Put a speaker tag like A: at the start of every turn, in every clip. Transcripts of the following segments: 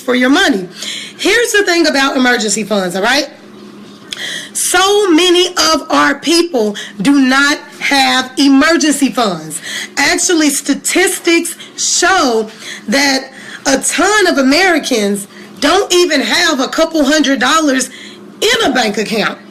A: for your money. Here's the thing about emergency funds, all right? So many of our people do not have emergency funds. Actually, statistics show that a ton of Americans don't even have a couple $100s in a bank account.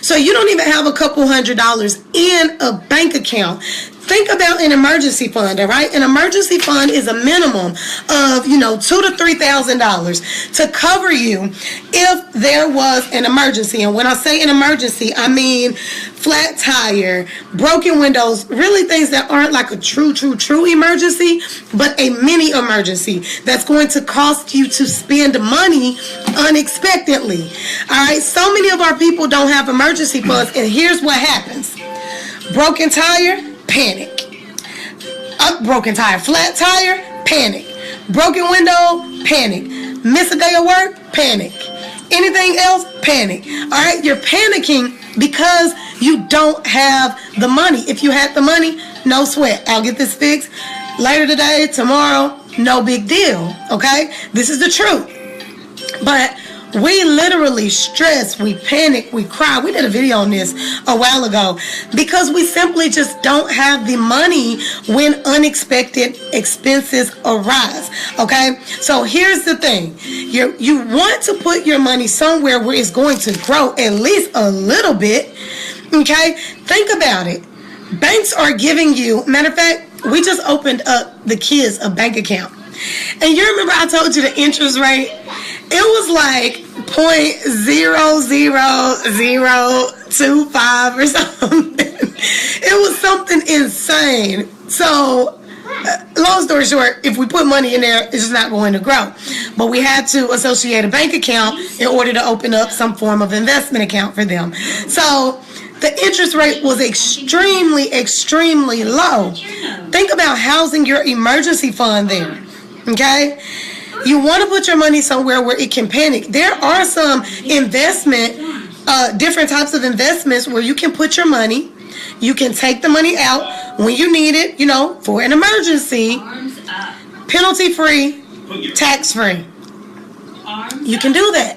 A: So you don't even have a couple $100s in a bank account. Think about an emergency fund, all right? An emergency fund is a minimum of, $2,000 to $3,000 to cover you if there was an emergency. And when I say an emergency, I mean flat tire, broken windows, really things that aren't like a true emergency, but a mini emergency that's going to cost you to spend money unexpectedly. All right, so many of our people don't have emergency funds, and here's what happens. Broken tire, panic. Broken tire, flat tire, panic. Broken window, panic. Miss a day of work, panic. Anything else, panic. All right, you're panicking because you don't have the money. If you had the money, no sweat. I'll get this fixed later today, tomorrow, no big deal. Okay, this is the truth. But we literally stress, we panic, we cry. We did a video on this a while ago because we simply just don't have the money when unexpected expenses arise. Okay, so here's the thing. You want to put your money somewhere where it's going to grow at least a little bit. Okay, think about it. Banks are giving you, matter of fact, we just opened up the kids a bank account. And you remember I told you the interest rate? It was like 0.00025 or something. It was something insane. So, long story short, if we put money in there, it's just not going to grow. But we had to associate a bank account in order to open up some form of investment account for them. So, the interest rate was extremely low. Think about housing your emergency fund there. Okay? You want to put your money somewhere where it can panic. There are some different types of investments where you can put your money. You can take the money out when you need it, for an emergency, penalty-free, tax-free. You can do that.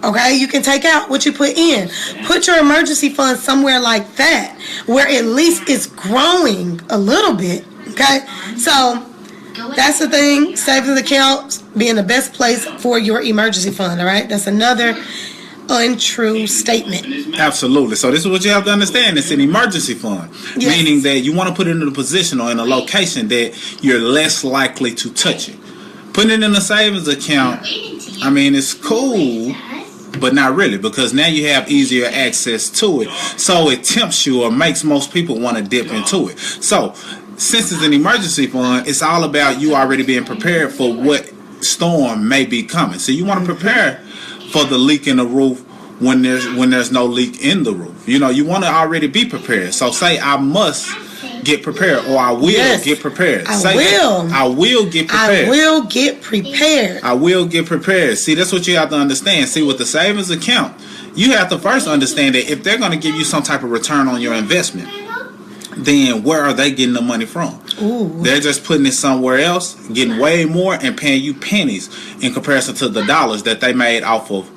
A: Okay? You can take out what you put in. Put your emergency fund somewhere like that where at least it's growing a little bit. Okay? So that's the thing. Savings accounts being the best place for your emergency fund, all right? That's another untrue statement.
B: Absolutely. So this is what you have to understand. It's an emergency fund, yes. Meaning that you want to put it in a position or in a location that you're less likely to touch it. Putting it in a savings account, I mean, it's cool, but not really, because now you have easier access to it. So it tempts you or makes most people want to dip into it. So since it's an emergency fund, it's all about you already being prepared for what storm may be coming. So you want to prepare for the leak in the roof when there's no leak in the roof. You want to already be prepared. So say I must get prepared, or I will get prepared.
A: I will
B: get prepared.
A: I will get prepared.
B: I will get prepared. See, that's what you have to understand. See, with the savings account, you have to first understand that if they're going to give you some type of return on your investment, then where are they getting the money from?
A: Ooh.
B: They're just putting it somewhere else, getting way more, and paying you pennies in comparison to the dollars that they made off of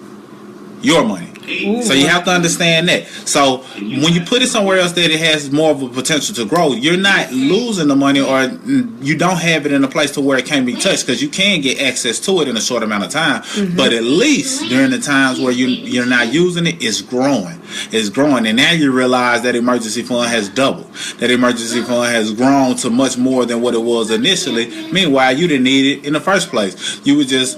B: your money.
A: Ooh.
B: So you have to understand that. So when you put it somewhere else that it has more of a potential to grow, you're not losing the money, or you don't have it in a place to where it can't be touched, because you can get access to it in a short amount of time. Mm-hmm. But at least during the times where you're not using it, it's growing. It's growing, and now you realize that emergency fund has doubled. That emergency fund has grown to much more than what it was initially. Meanwhile, you didn't need it in the first place. You were just,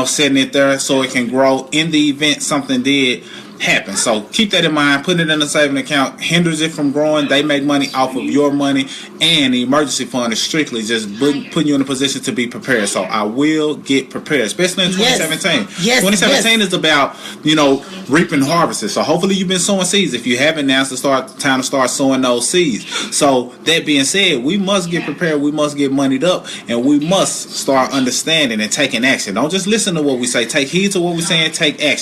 B: setting it there so it can grow in the event something did happen. So keep that in mind. Putting it in a saving account hinders it from growing. They make money off of your money, and the emergency fund is strictly just putting you in a position to be prepared. So I will get prepared, especially in 2017.
A: Yes.
B: 2017 is about reaping harvests. So hopefully you've been sowing seeds. If you haven't, now's the time to start sowing those seeds. So that being said, we must get prepared. We must get moneyed up, and we must start understanding and taking action. Don't just listen to what we say. Take heed to what we say and take action.